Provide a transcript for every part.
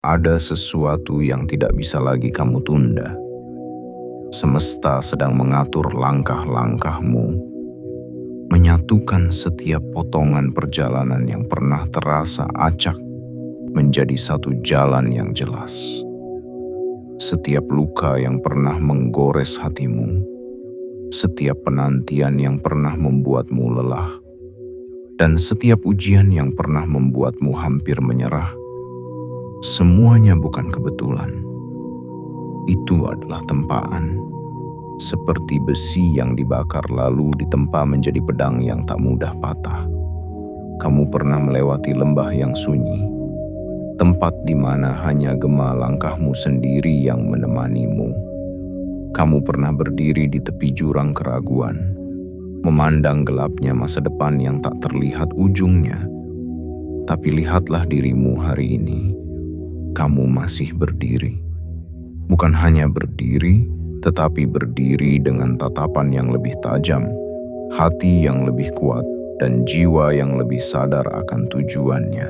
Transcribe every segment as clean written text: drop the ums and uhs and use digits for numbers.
Ada sesuatu yang tidak bisa lagi kamu tunda. Semesta sedang mengatur langkah-langkahmu, menyatukan setiap potongan perjalanan yang pernah terasa acak menjadi satu jalan yang jelas. Setiap luka yang pernah menggores hatimu, setiap penantian yang pernah membuatmu lelah, dan setiap ujian yang pernah membuatmu hampir menyerah, semuanya bukan kebetulan. Itu adalah tempaan, seperti besi yang dibakar lalu ditempa menjadi pedang yang tak mudah patah. Kamu pernah melewati lembah yang sunyi, tempat di mana hanya gema langkahmu sendiri yang menemanimu. Kamu pernah berdiri di tepi jurang keraguan, memandang gelapnya masa depan yang tak terlihat ujungnya. Tapi lihatlah dirimu hari ini. Kamu masih berdiri. Bukan hanya berdiri, tetapi berdiri dengan tatapan yang lebih tajam, hati yang lebih kuat, dan jiwa yang lebih sadar akan tujuannya.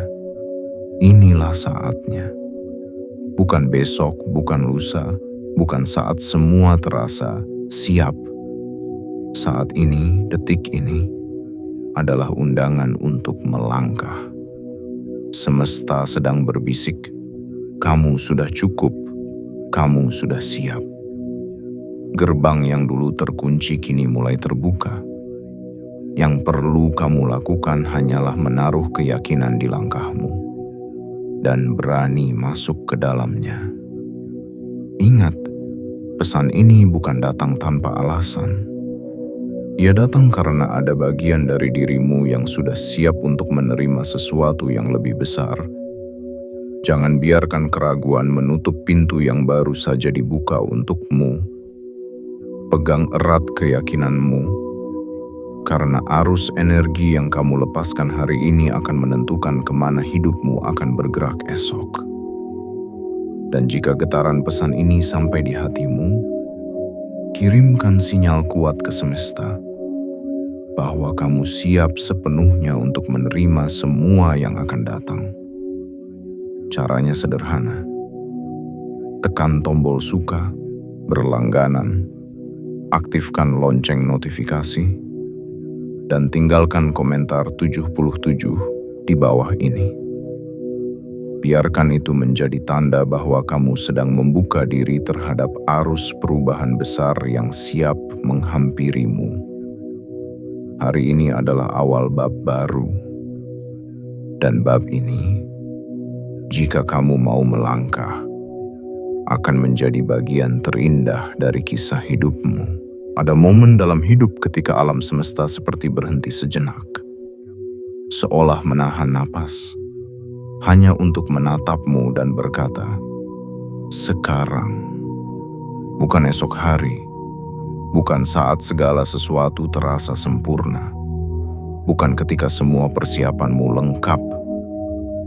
Inilah saatnya. Bukan besok, bukan lusa, bukan saat semua terasa siap. Saat ini, detik ini, adalah undangan untuk melangkah. Semesta sedang berbisik, kamu sudah cukup, kamu sudah siap. Gerbang yang dulu terkunci kini mulai terbuka. Yang perlu kamu lakukan hanyalah menaruh keyakinan di langkahmu dan berani masuk ke dalamnya. Ingat, pesan ini bukan datang tanpa alasan. Ia datang karena ada bagian dari dirimu yang sudah siap untuk menerima sesuatu yang lebih besar. Jangan biarkan keraguan menutup pintu yang baru saja dibuka untukmu. Pegang erat keyakinanmu, karena arus energi yang kamu lepaskan hari ini akan menentukan kemana hidupmu akan bergerak esok. Dan jika getaran pesan ini sampai di hatimu, kirimkan sinyal kuat ke semesta bahwa kamu siap sepenuhnya untuk menerima semua yang akan datang. Caranya sederhana. Tekan tombol suka, berlangganan, aktifkan lonceng notifikasi, dan tinggalkan komentar 77 di bawah ini. Biarkan itu menjadi tanda bahwa kamu sedang membuka diri terhadap arus perubahan besar yang siap menghampirimu. Hari ini adalah awal bab baru. Dan bab ini, jika kamu mau melangkah, akan menjadi bagian terindah dari kisah hidupmu. Ada momen dalam hidup ketika alam semesta seperti berhenti sejenak, seolah menahan napas, hanya untuk menatapmu dan berkata, "Sekarang." Bukan esok hari, bukan saat segala sesuatu terasa sempurna, bukan ketika semua persiapanmu lengkap,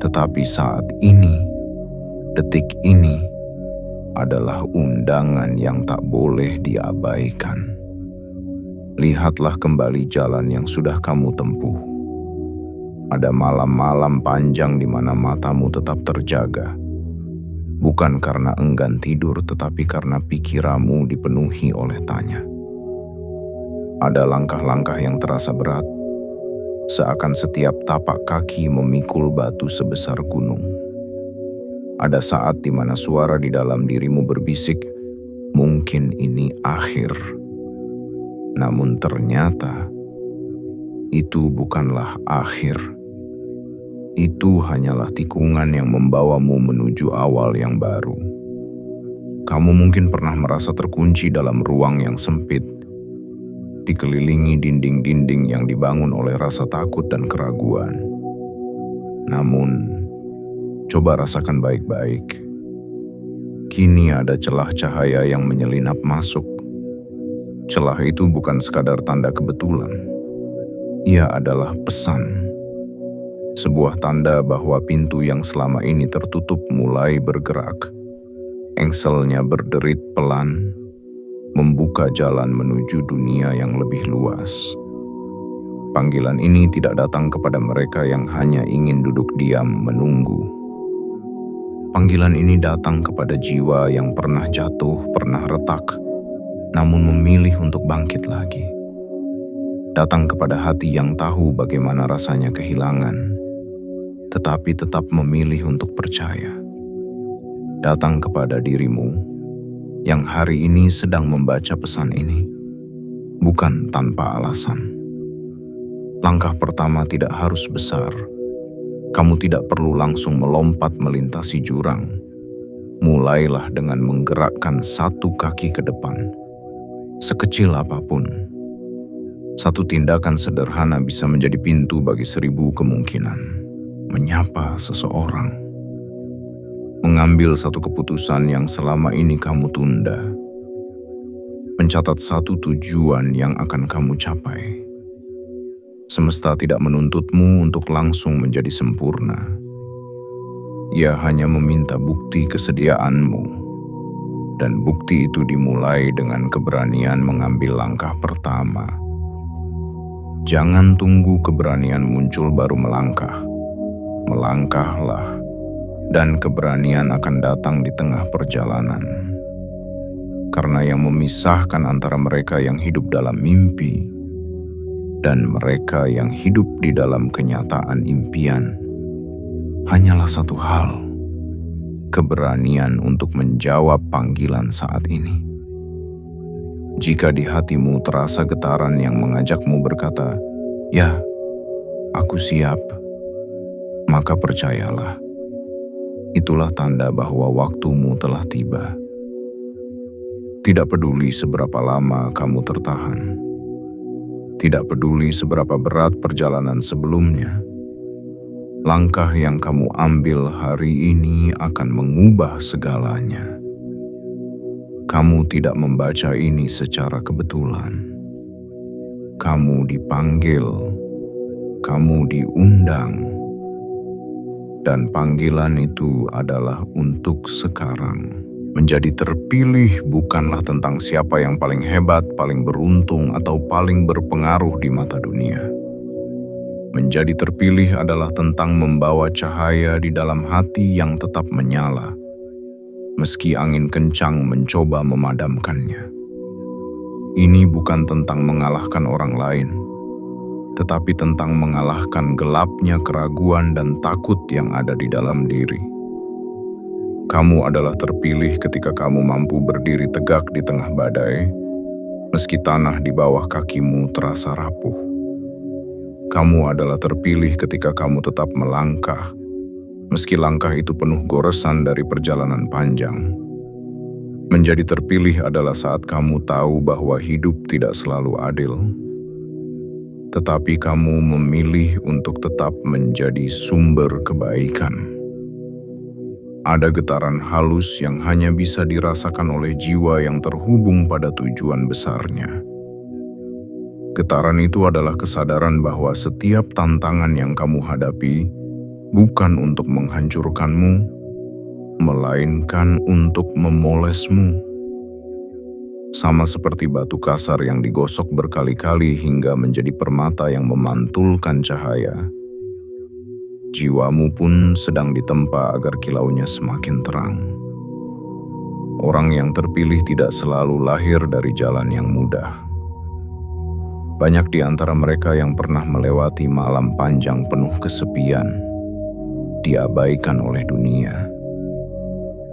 tetapi saat ini, detik ini, adalah undangan yang tak boleh diabaikan. Lihatlah kembali jalan yang sudah kamu tempuh. Ada malam-malam panjang di mana matamu tetap terjaga. Bukan karena enggan tidur, tetapi karena pikiranmu dipenuhi oleh tanya. Ada langkah-langkah yang terasa berat, seakan setiap tapak kaki memikul batu sebesar gunung. Ada saat di mana suara di dalam dirimu berbisik, mungkin ini akhir. Namun ternyata, itu bukanlah akhir. Itu hanyalah tikungan yang membawamu menuju awal yang baru. Kamu mungkin pernah merasa terkunci dalam ruang yang sempit, dikelilingi dinding-dinding yang dibangun oleh rasa takut dan keraguan. Namun, coba rasakan baik-baik. Kini ada celah cahaya yang menyelinap masuk. Celah itu bukan sekadar tanda kebetulan. Ia adalah pesan. Sebuah tanda bahwa pintu yang selama ini tertutup mulai bergerak. Engselnya berderit pelan, membuka jalan menuju dunia yang lebih luas. Panggilan ini tidak datang kepada mereka yang hanya ingin duduk diam menunggu. Panggilan ini datang kepada jiwa yang pernah jatuh, pernah retak, namun memilih untuk bangkit lagi. Datang kepada hati yang tahu bagaimana rasanya kehilangan, tetapi tetap memilih untuk percaya. Datang kepada dirimu yang hari ini sedang membaca pesan ini, bukan tanpa alasan. Langkah pertama tidak harus besar. Kamu tidak perlu langsung melompat melintasi jurang. Mulailah dengan menggerakkan satu kaki ke depan. Sekecil apapun, satu tindakan sederhana bisa menjadi pintu bagi 1000 kemungkinan. Menyapa seseorang, mengambil satu keputusan yang selama ini kamu tunda, mencatat satu tujuan yang akan kamu capai. Semesta tidak menuntutmu untuk langsung menjadi sempurna. Ia hanya meminta bukti kesediaanmu, dan bukti itu dimulai dengan keberanian mengambil langkah pertama. Jangan tunggu keberanian muncul baru melangkah. Melangkahlah, dan keberanian akan datang di tengah perjalanan. Karena yang memisahkan antara mereka yang hidup dalam mimpi dan mereka yang hidup di dalam kenyataan impian hanyalah satu hal: keberanian untuk menjawab panggilan saat ini. Jika di hatimu terasa getaran yang mengajakmu berkata, "Ya, aku siap," maka percayalah, itulah tanda bahwa waktumu telah tiba. Tidak peduli seberapa lama kamu tertahan, tidak peduli seberapa berat perjalanan sebelumnya, langkah yang kamu ambil hari ini akan mengubah segalanya. Kamu tidak membaca ini secara kebetulan. Kamu dipanggil, kamu diundang, dan panggilan itu adalah untuk sekarang. Menjadi terpilih bukanlah tentang siapa yang paling hebat, paling beruntung, atau paling berpengaruh di mata dunia. Menjadi terpilih adalah tentang membawa cahaya di dalam hati yang tetap menyala, meski angin kencang mencoba memadamkannya. Ini bukan tentang mengalahkan orang lain, tetapi tentang mengalahkan gelapnya keraguan dan takut yang ada di dalam diri. Kamu adalah terpilih ketika kamu mampu berdiri tegak di tengah badai, meski tanah di bawah kakimu terasa rapuh. Kamu adalah terpilih ketika kamu tetap melangkah, meski langkah itu penuh goresan dari perjalanan panjang. Menjadi terpilih adalah saat kamu tahu bahwa hidup tidak selalu adil, tetapi kamu memilih untuk tetap menjadi sumber kebaikan. Ada getaran halus yang hanya bisa dirasakan oleh jiwa yang terhubung pada tujuan besarnya. Getaran itu adalah kesadaran bahwa setiap tantangan yang kamu hadapi bukan untuk menghancurkanmu, melainkan untuk memolesmu. Sama seperti batu kasar yang digosok berkali-kali hingga menjadi permata yang memantulkan cahaya, jiwamu pun sedang ditempa agar kilaunya semakin terang. Orang yang terpilih tidak selalu lahir dari jalan yang mudah. Banyak di antara mereka yang pernah melewati malam panjang penuh kesepian, diabaikan oleh dunia,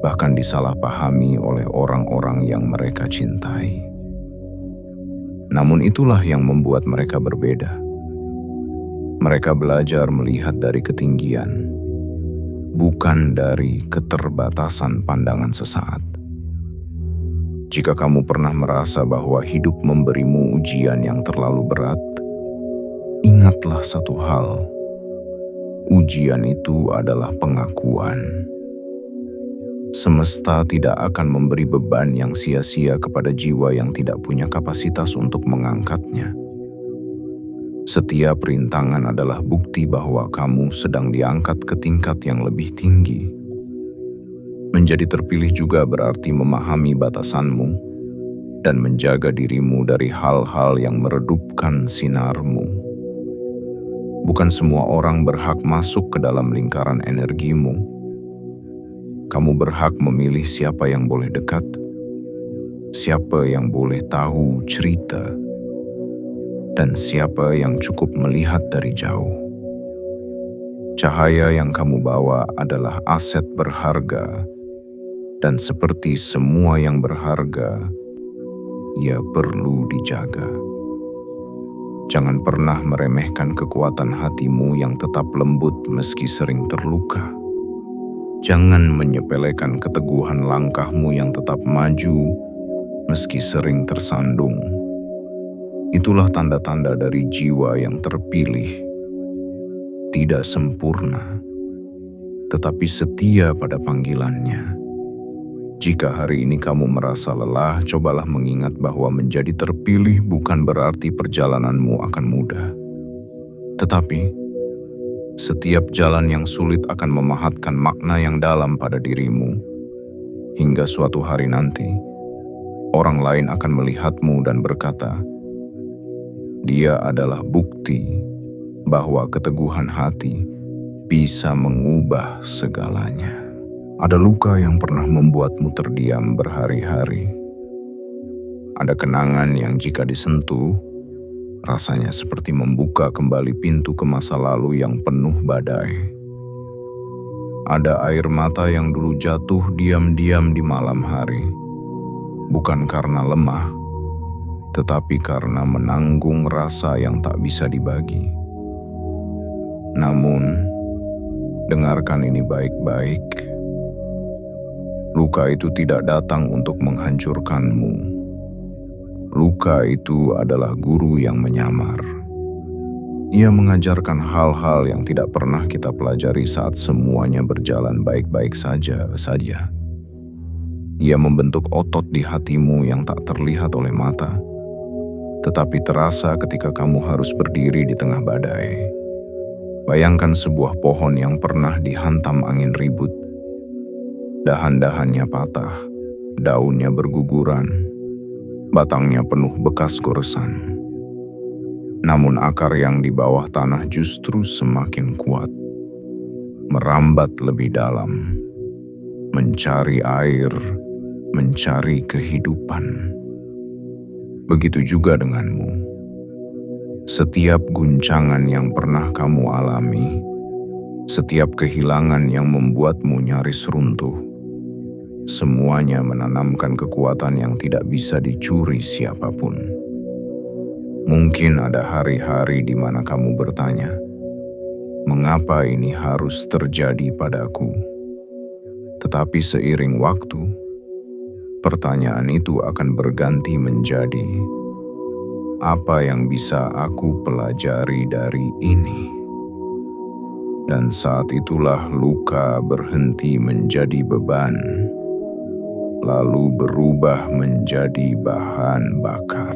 bahkan disalahpahami oleh orang-orang yang mereka cintai. Namun itulah yang membuat mereka berbeda. Mereka belajar melihat dari ketinggian, bukan dari keterbatasan pandangan sesaat. Jika kamu pernah merasa bahwa hidup memberimu ujian yang terlalu berat, ingatlah satu hal: ujian itu adalah pengakuan. Semesta tidak akan memberi beban yang sia-sia kepada jiwa yang tidak punya kapasitas untuk mengangkatnya. Setiap rintangan adalah bukti bahwa kamu sedang diangkat ke tingkat yang lebih tinggi. Menjadi terpilih juga berarti memahami batasanmu dan menjaga dirimu dari hal-hal yang meredupkan sinarmu. Bukan semua orang berhak masuk ke dalam lingkaran energimu. Kamu berhak memilih siapa yang boleh dekat, siapa yang boleh tahu cerita, dan siapa yang cukup melihat dari jauh. Cahaya yang kamu bawa adalah aset berharga, dan seperti semua yang berharga, ia perlu dijaga. Jangan pernah meremehkan kekuatan hatimu yang tetap lembut meski sering terluka. Jangan menyepelekan keteguhan langkahmu yang tetap maju meski sering tersandung. Itulah tanda-tanda dari jiwa yang terpilih, tidak sempurna, tetapi setia pada panggilannya. Jika hari ini kamu merasa lelah, cobalah mengingat bahwa menjadi terpilih bukan berarti perjalananmu akan mudah. Tetapi, setiap jalan yang sulit akan memahatkan makna yang dalam pada dirimu. Hingga suatu hari nanti, orang lain akan melihatmu dan berkata, "Dia adalah bukti bahwa keteguhan hati bisa mengubah segalanya." Ada luka yang pernah membuatmu terdiam berhari-hari. Ada kenangan yang jika disentuh, rasanya seperti membuka kembali pintu ke masa lalu yang penuh badai. Ada air mata yang dulu jatuh diam-diam di malam hari, bukan karena lemah, tetapi karena menanggung rasa yang tak bisa dibagi. Namun, dengarkan ini baik-baik. Luka itu tidak datang untuk menghancurkanmu. Luka itu adalah guru yang menyamar. Ia mengajarkan hal-hal yang tidak pernah kita pelajari saat semuanya berjalan baik-baik saja. Ia membentuk otot di hatimu yang tak terlihat oleh mata, tetapi terasa ketika kamu harus berdiri di tengah badai. Bayangkan sebuah pohon yang pernah dihantam angin ribut. Dahan-dahannya patah, daunnya berguguran, batangnya penuh bekas goresan. Namun akar yang di bawah tanah justru semakin kuat, merambat lebih dalam, mencari air, mencari kehidupan. Begitu juga denganmu. Setiap guncangan yang pernah kamu alami, setiap kehilangan yang membuatmu nyaris runtuh, semuanya menanamkan kekuatan yang tidak bisa dicuri siapapun. Mungkin ada hari-hari di mana kamu bertanya, "Mengapa ini harus terjadi padaku?" Tetapi seiring waktu, pertanyaan itu akan berganti menjadi, "Apa yang bisa aku pelajari dari ini?" Dan saat itulah luka berhenti menjadi beban, lalu berubah menjadi bahan bakar.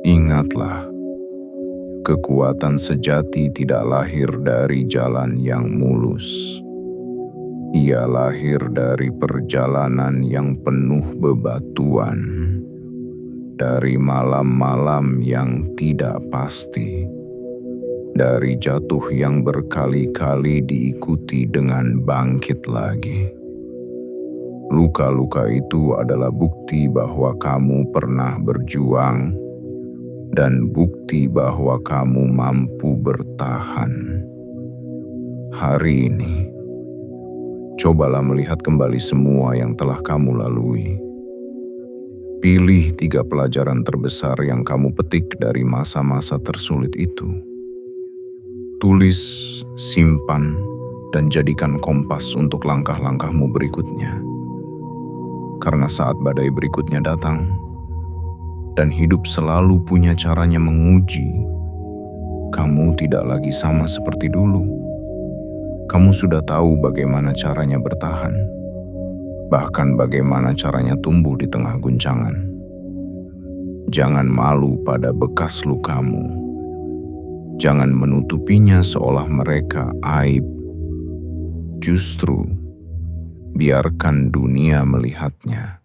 Ingatlah, kekuatan sejati tidak lahir dari jalan yang mulus. Ia lahir dari perjalanan yang penuh bebatuan, dari malam-malam yang tidak pasti, dari jatuh yang berkali-kali diikuti dengan bangkit lagi. Luka-luka itu adalah bukti bahwa kamu pernah berjuang dan bukti bahwa kamu mampu bertahan. Hari ini, cobalah melihat kembali semua yang telah kamu lalui. Pilih 3 pelajaran terbesar yang kamu petik dari masa-masa tersulit itu. Tulis, simpan, dan jadikan kompas untuk langkah-langkahmu berikutnya. Karena saat badai berikutnya datang, dan hidup selalu punya caranya menguji, kamu tidak lagi sama seperti dulu. Kamu sudah tahu bagaimana caranya bertahan, bahkan bagaimana caranya tumbuh di tengah guncangan. Jangan malu pada bekas lukamu. Jangan menutupinya seolah mereka aib. Justru, biarkan dunia melihatnya,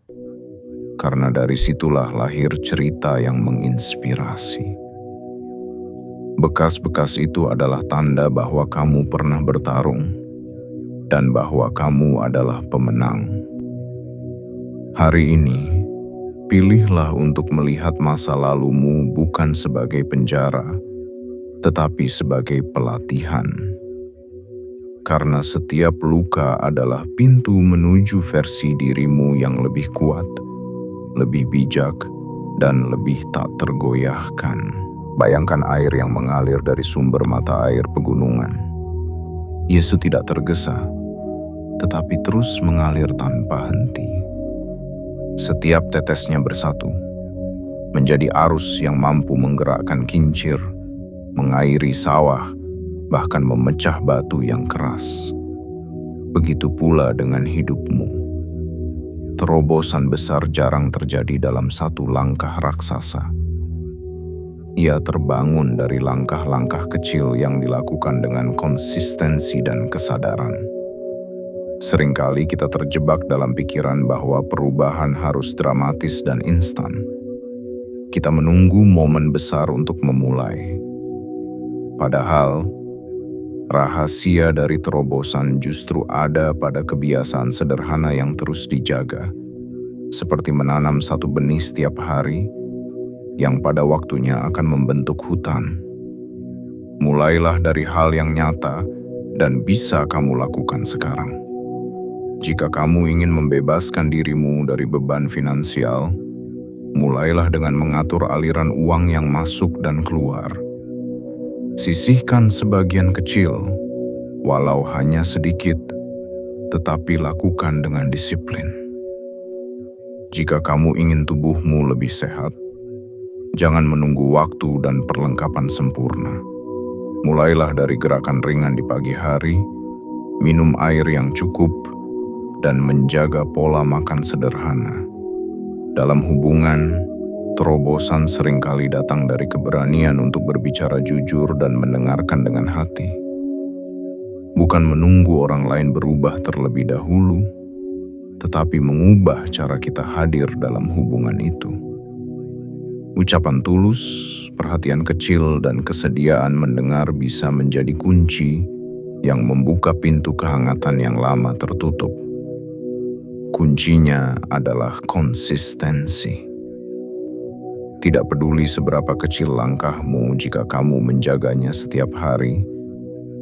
karena dari situlah lahir cerita yang menginspirasi. Bekas-bekas itu adalah tanda bahwa kamu pernah bertarung, dan bahwa kamu adalah pemenang. Hari ini, pilihlah untuk melihat masa lalumu bukan sebagai penjara, tetapi sebagai pelatihan. Karena setiap luka adalah pintu menuju versi dirimu yang lebih kuat, lebih bijak, dan lebih tak tergoyahkan. Bayangkan air yang mengalir dari sumber mata air pegunungan. Yesus tidak tergesa, tetapi terus mengalir tanpa henti. Setiap tetesnya bersatu, menjadi arus yang mampu menggerakkan kincir, mengairi sawah, bahkan memecah batu yang keras. Begitu pula dengan hidupmu. Terobosan besar jarang terjadi dalam satu langkah raksasa. Ia terbangun dari langkah-langkah kecil yang dilakukan dengan konsistensi dan kesadaran. Seringkali kita terjebak dalam pikiran bahwa perubahan harus dramatis dan instan. Kita menunggu momen besar untuk memulai. Padahal, rahasia dari terobosan justru ada pada kebiasaan sederhana yang terus dijaga, seperti menanam satu benih setiap hari yang pada waktunya akan membentuk hutan. Mulailah dari hal yang nyata dan bisa kamu lakukan sekarang. Jika kamu ingin membebaskan dirimu dari beban finansial, mulailah dengan mengatur aliran uang yang masuk dan keluar. Sisihkan sebagian kecil, walau hanya sedikit, tetapi lakukan dengan disiplin. Jika kamu ingin tubuhmu lebih sehat, jangan menunggu waktu dan perlengkapan sempurna. Mulailah dari gerakan ringan di pagi hari, minum air yang cukup, dan menjaga pola makan sederhana. Dalam hubungan, terobosan seringkali datang dari keberanian untuk berbicara jujur dan mendengarkan dengan hati. Bukan menunggu orang lain berubah terlebih dahulu, tetapi mengubah cara kita hadir dalam hubungan itu. Ucapan tulus, perhatian kecil, dan kesediaan mendengar bisa menjadi kunci yang membuka pintu kehangatan yang lama tertutup. Kuncinya adalah konsistensi. Tidak peduli seberapa kecil langkahmu, jika kamu menjaganya setiap hari,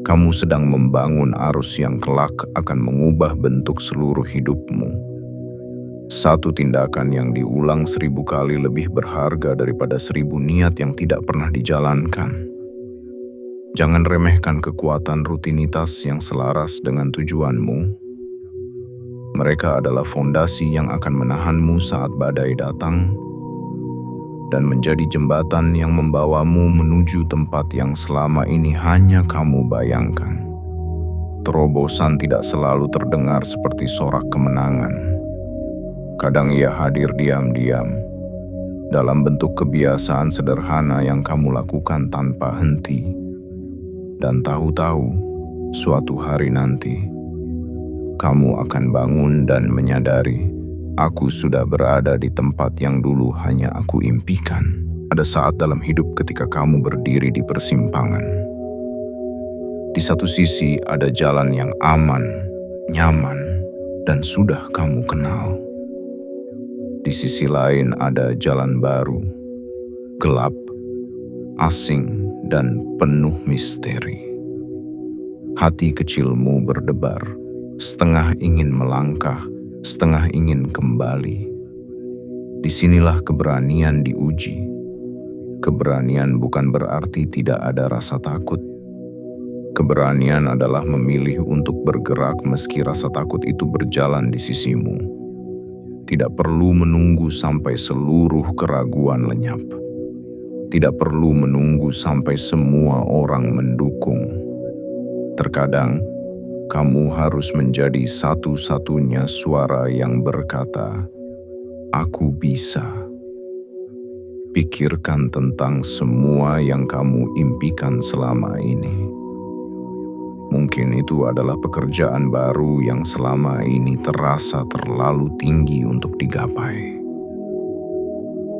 kamu sedang membangun arus yang kelak akan mengubah bentuk seluruh hidupmu. Satu tindakan yang diulang 1000 kali lebih berharga daripada 1000 niat yang tidak pernah dijalankan. Jangan remehkan kekuatan rutinitas yang selaras dengan tujuanmu. Mereka adalah fondasi yang akan menahanmu saat badai datang dan menjadi jembatan yang membawamu menuju tempat yang selama ini hanya kamu bayangkan. Terobosan tidak selalu terdengar seperti sorak kemenangan. Kadang ia hadir diam-diam, dalam bentuk kebiasaan sederhana yang kamu lakukan tanpa henti. Dan tahu-tahu, suatu hari nanti, kamu akan bangun dan menyadari, aku sudah berada di tempat yang dulu hanya aku impikan. Ada saat dalam hidup ketika kamu berdiri di persimpangan. Di satu sisi ada jalan yang aman, nyaman, dan sudah kamu kenal. Di sisi lain ada jalan baru, gelap, asing, dan penuh misteri. Hati kecilmu berdebar, setengah ingin melangkah, setengah ingin kembali. Disinilah keberanian diuji. Keberanian bukan berarti tidak ada rasa takut. Keberanian adalah memilih untuk bergerak meski rasa takut itu berjalan di sisimu. Tidak perlu menunggu sampai seluruh keraguan lenyap. Tidak perlu menunggu sampai semua orang mendukung. Terkadang, kamu harus menjadi satu-satunya suara yang berkata, "Aku bisa." Pikirkan tentang semua yang kamu impikan selama ini. Mungkin itu adalah pekerjaan baru yang selama ini terasa terlalu tinggi untuk digapai.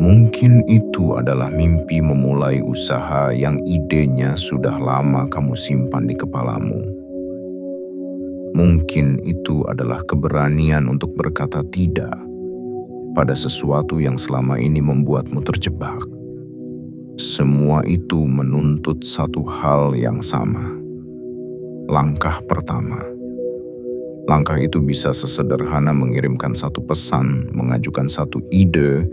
Mungkin itu adalah mimpi memulai usaha yang idenya sudah lama kamu simpan di kepalamu. Mungkin itu adalah keberanian untuk berkata tidak pada sesuatu yang selama ini membuatmu terjebak. Semua itu menuntut satu hal yang sama. Langkah pertama. Langkah itu bisa sesederhana mengirimkan satu pesan, mengajukan satu ide,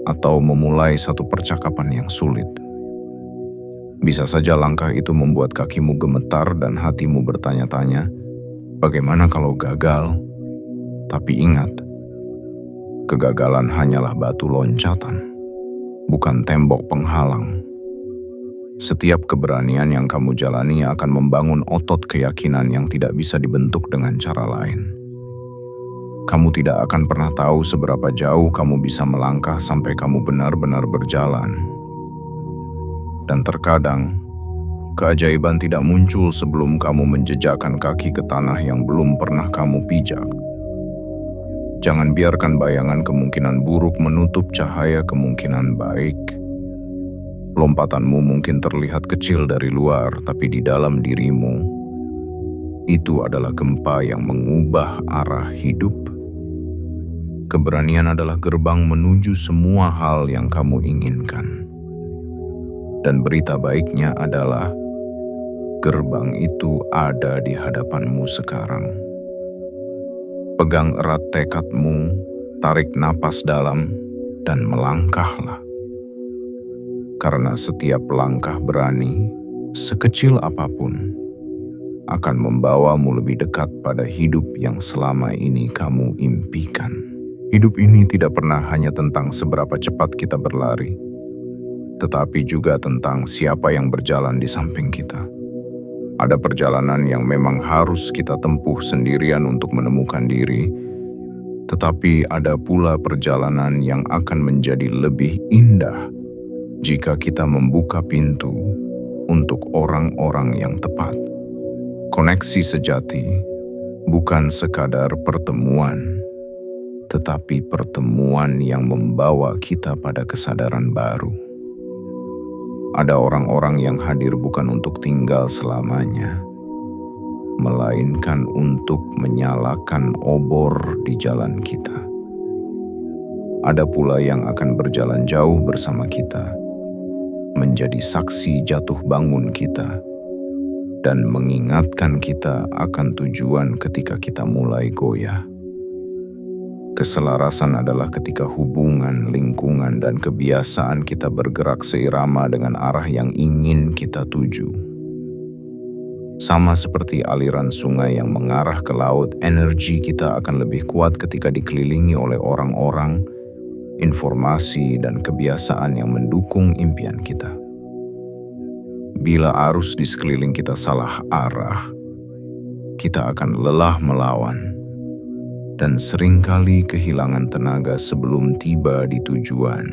atau memulai satu percakapan yang sulit. Bisa saja langkah itu membuat kakimu gemetar dan hatimu bertanya-tanya, bagaimana kalau gagal? Tapi ingat, kegagalan hanyalah batu loncatan, bukan tembok penghalang. Setiap keberanian yang kamu jalani akan membangun otot keyakinan yang tidak bisa dibentuk dengan cara lain. Kamu tidak akan pernah tahu seberapa jauh kamu bisa melangkah sampai kamu benar-benar berjalan. Dan terkadang, keajaiban tidak muncul sebelum kamu menjejakkan kaki ke tanah yang belum pernah kamu pijak. Jangan biarkan bayangan kemungkinan buruk menutup cahaya kemungkinan baik. Lompatanmu mungkin terlihat kecil dari luar, tapi di dalam dirimu, itu adalah gempa yang mengubah arah hidup. Keberanian adalah gerbang menuju semua hal yang kamu inginkan. Dan berita baiknya adalah, gerbang itu ada di hadapanmu sekarang. Pegang erat tekadmu, tarik napas dalam, dan melangkahlah. Karena setiap langkah berani, sekecil apapun, akan membawamu lebih dekat pada hidup yang selama ini kamu impikan. Hidup ini tidak pernah hanya tentang seberapa cepat kita berlari, tetapi juga tentang siapa yang berjalan di samping kita. Ada perjalanan yang memang harus kita tempuh sendirian untuk menemukan diri, tetapi ada pula perjalanan yang akan menjadi lebih indah jika kita membuka pintu untuk orang-orang yang tepat. Koneksi sejati bukan sekadar pertemuan, tetapi pertemuan yang membawa kita pada kesadaran baru. Ada orang-orang yang hadir bukan untuk tinggal selamanya, melainkan untuk menyalakan obor di jalan kita. Ada pula yang akan berjalan jauh bersama kita, menjadi saksi jatuh bangun kita, dan mengingatkan kita akan tujuan ketika kita mulai goyah. Keselarasan adalah ketika hubungan, lingkungan, dan kebiasaan kita bergerak seirama dengan arah yang ingin kita tuju. Sama seperti aliran sungai yang mengarah ke laut, energi kita akan lebih kuat ketika dikelilingi oleh orang-orang, informasi, dan kebiasaan yang mendukung impian kita. Bila arus di sekeliling kita salah arah, kita akan lelah melawan dan seringkali kehilangan tenaga sebelum tiba di tujuan.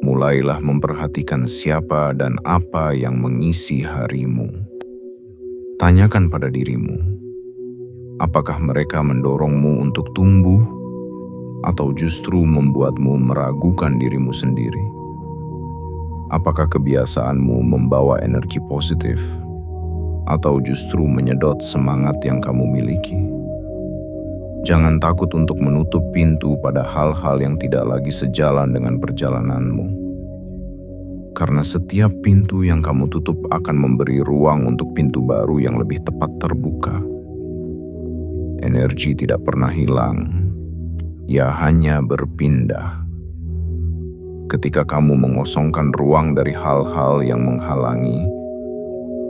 Mulailah memperhatikan siapa dan apa yang mengisi harimu. Tanyakan pada dirimu, apakah mereka mendorongmu untuk tumbuh atau justru membuatmu meragukan dirimu sendiri? Apakah kebiasaanmu membawa energi positif atau justru menyedot semangat yang kamu miliki? Jangan takut untuk menutup pintu pada hal-hal yang tidak lagi sejalan dengan perjalananmu. Karena setiap pintu yang kamu tutup akan memberi ruang untuk pintu baru yang lebih tepat terbuka. Energi tidak pernah hilang, ia hanya berpindah. Ketika kamu mengosongkan ruang dari hal-hal yang menghalangi,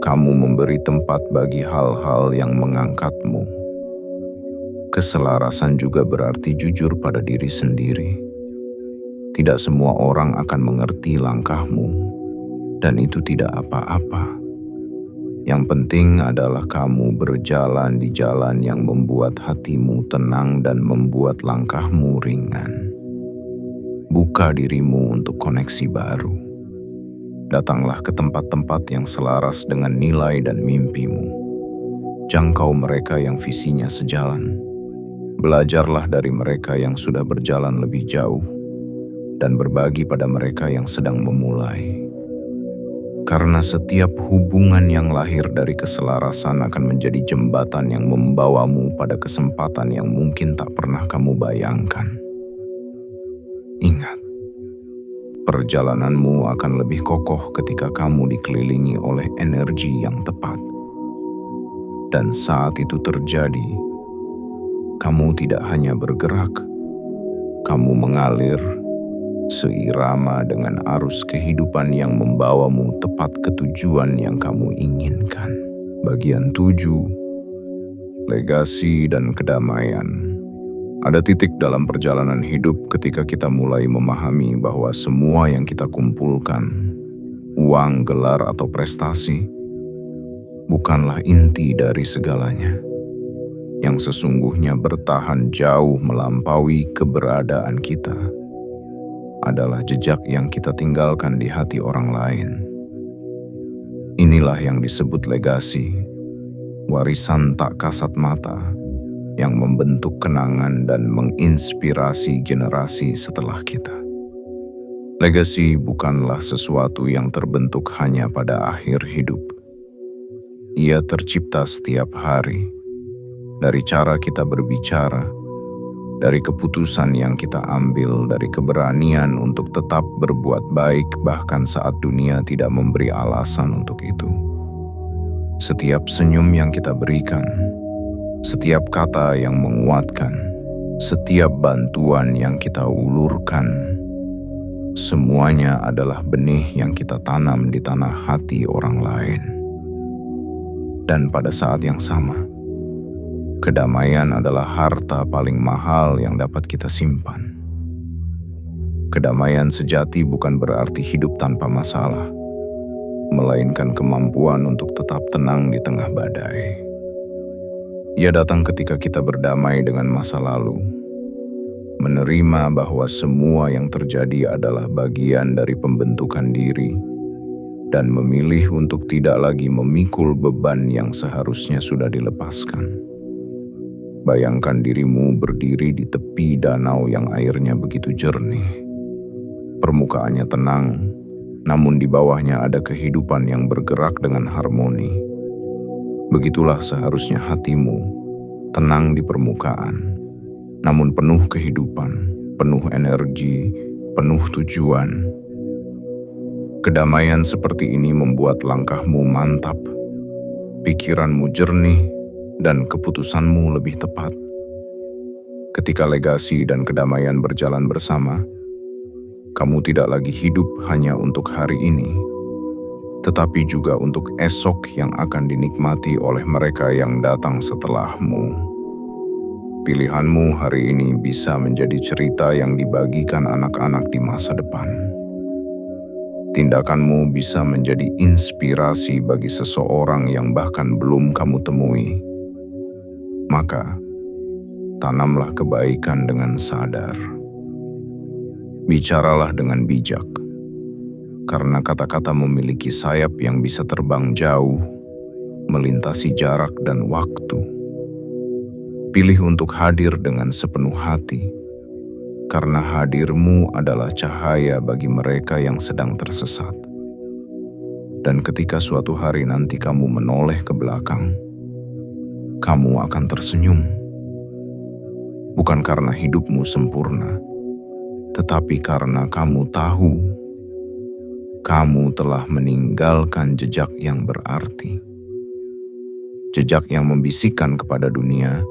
kamu memberi tempat bagi hal-hal yang mengangkatmu. Keselarasan juga berarti jujur pada diri sendiri. Tidak semua orang akan mengerti langkahmu, dan itu tidak apa-apa. Yang penting adalah kamu berjalan di jalan yang membuat hatimu tenang dan membuat langkahmu ringan. Buka dirimu untuk koneksi baru. Datanglah ke tempat-tempat yang selaras dengan nilai dan mimpimu. Jangkau mereka yang visinya sejalan. Belajarlah dari mereka yang sudah berjalan lebih jauh, dan berbagi pada mereka yang sedang memulai. Karena setiap hubungan yang lahir dari keselarasan akan menjadi jembatan yang membawamu pada kesempatan yang mungkin tak pernah kamu bayangkan. Ingat, perjalananmu akan lebih kokoh ketika kamu dikelilingi oleh energi yang tepat. Dan saat itu terjadi, kamu tidak hanya bergerak, kamu mengalir seirama dengan arus kehidupan yang membawamu tepat ke tujuan yang kamu inginkan. Bagian 7, legasi dan kedamaian. Ada titik dalam perjalanan hidup ketika kita mulai memahami bahwa semua yang kita kumpulkan, uang, gelar, atau prestasi, bukanlah inti dari segalanya. Yang sesungguhnya bertahan jauh melampaui keberadaan kita adalah jejak yang kita tinggalkan di hati orang lain. Inilah yang disebut legasi, warisan tak kasat mata yang membentuk kenangan dan menginspirasi generasi setelah kita. Legasi bukanlah sesuatu yang terbentuk hanya pada akhir hidup. Ia tercipta setiap hari, dari cara kita berbicara, dari keputusan yang kita ambil, dari keberanian untuk tetap berbuat baik bahkan saat dunia tidak memberi alasan untuk itu. Setiap senyum yang kita berikan, setiap kata yang menguatkan, setiap bantuan yang kita ulurkan, semuanya adalah benih yang kita tanam di tanah hati orang lain. Dan pada saat yang sama, kedamaian adalah harta paling mahal yang dapat kita simpan. Kedamaian sejati bukan berarti hidup tanpa masalah, melainkan kemampuan untuk tetap tenang di tengah badai. Ia datang ketika kita berdamai dengan masa lalu, menerima bahwa semua yang terjadi adalah bagian dari pembentukan diri, dan memilih untuk tidak lagi memikul beban yang seharusnya sudah dilepaskan. Bayangkan dirimu berdiri di tepi danau yang airnya begitu jernih. Permukaannya tenang, namun di bawahnya ada kehidupan yang bergerak dengan harmoni. Begitulah seharusnya hatimu, tenang di permukaan, namun penuh kehidupan, penuh energi, penuh tujuan. Kedamaian seperti ini membuat langkahmu mantap, pikiranmu jernih, dan keputusanmu lebih tepat. Ketika legasi dan kedamaian berjalan bersama, kamu tidak lagi hidup hanya untuk hari ini, tetapi juga untuk esok yang akan dinikmati oleh mereka yang datang setelahmu. Pilihanmu hari ini bisa menjadi cerita yang dibagikan anak-anak di masa depan. Tindakanmu bisa menjadi inspirasi bagi seseorang yang bahkan belum kamu temui. Maka, tanamlah kebaikan dengan sadar. Bicaralah dengan bijak, karena kata-kata memiliki sayap yang bisa terbang jauh, melintasi jarak dan waktu. Pilih untuk hadir dengan sepenuh hati, karena hadirmu adalah cahaya bagi mereka yang sedang tersesat. Dan ketika suatu hari nanti kamu menoleh ke belakang, kamu akan tersenyum. Bukan karena hidupmu sempurna, tetapi karena kamu tahu kamu telah meninggalkan jejak yang berarti. Jejak yang membisikkan kepada dunia,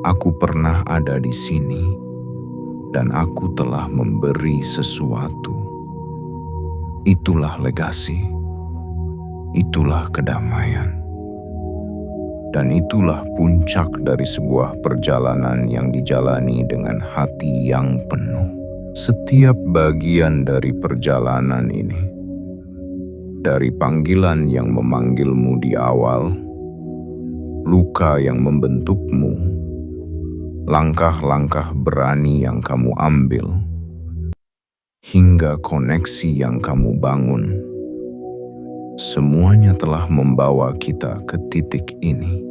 aku pernah ada di sini, dan aku telah memberi sesuatu. Itulah legasi. Itulah kedamaian. Dan itulah puncak dari sebuah perjalanan yang dijalani dengan hati yang penuh. Setiap bagian dari perjalanan ini, dari panggilan yang memanggilmu di awal, luka yang membentukmu, langkah-langkah berani yang kamu ambil, hingga koneksi yang kamu bangun, semuanya telah membawa kita ke titik ini.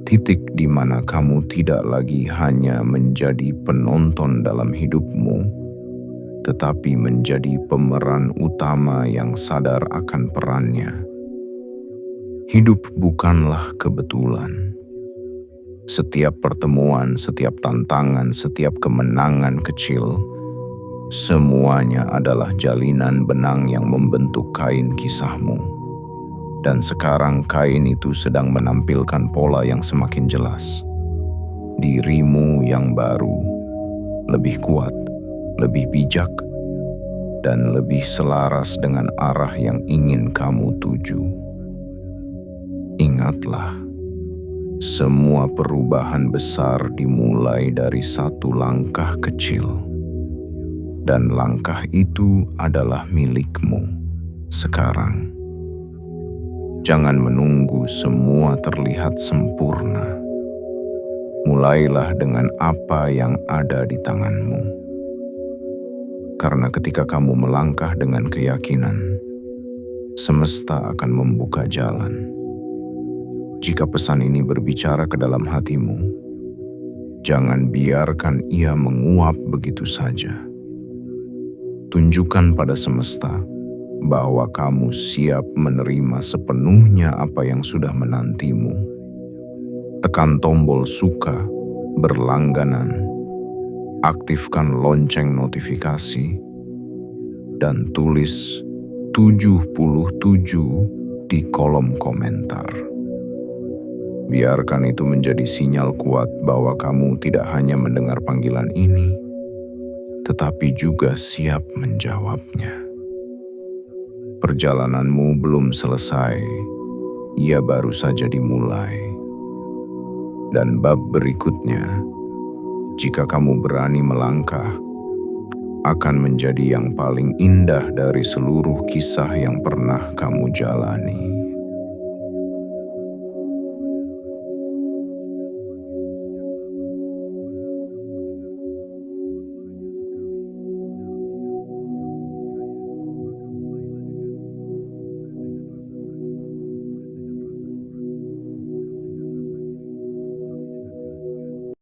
Titik di mana kamu tidak lagi hanya menjadi penonton dalam hidupmu, tetapi menjadi pemeran utama yang sadar akan perannya. Hidup bukanlah kebetulan. Setiap pertemuan, setiap tantangan, setiap kemenangan kecil, semuanya adalah jalinan benang yang membentuk kain kisahmu. Dan sekarang kain itu sedang menampilkan pola yang semakin jelas. Dirimu yang baru, lebih kuat, lebih bijak, dan lebih selaras dengan arah yang ingin kamu tuju. Ingatlah, semua perubahan besar dimulai dari satu langkah kecil. Dan langkah itu adalah milikmu sekarang. Jangan menunggu semua terlihat sempurna. Mulailah dengan apa yang ada di tanganmu. Karena ketika kamu melangkah dengan keyakinan, semesta akan membuka jalan. Jika pesan ini berbicara ke dalam hatimu, jangan biarkan ia menguap begitu saja. Tunjukkan pada semesta bahwa kamu siap menerima sepenuhnya apa yang sudah menantimu. Tekan tombol suka berlangganan, aktifkan lonceng notifikasi, dan tulis 77 di kolom komentar. Biarkan itu menjadi sinyal kuat bahwa kamu tidak hanya mendengar panggilan ini, tetapi juga siap menjawabnya. Perjalananmu belum selesai, ia baru saja dimulai. Dan bab berikutnya, jika kamu berani melangkah, akan menjadi yang paling indah dari seluruh kisah yang pernah kamu jalani.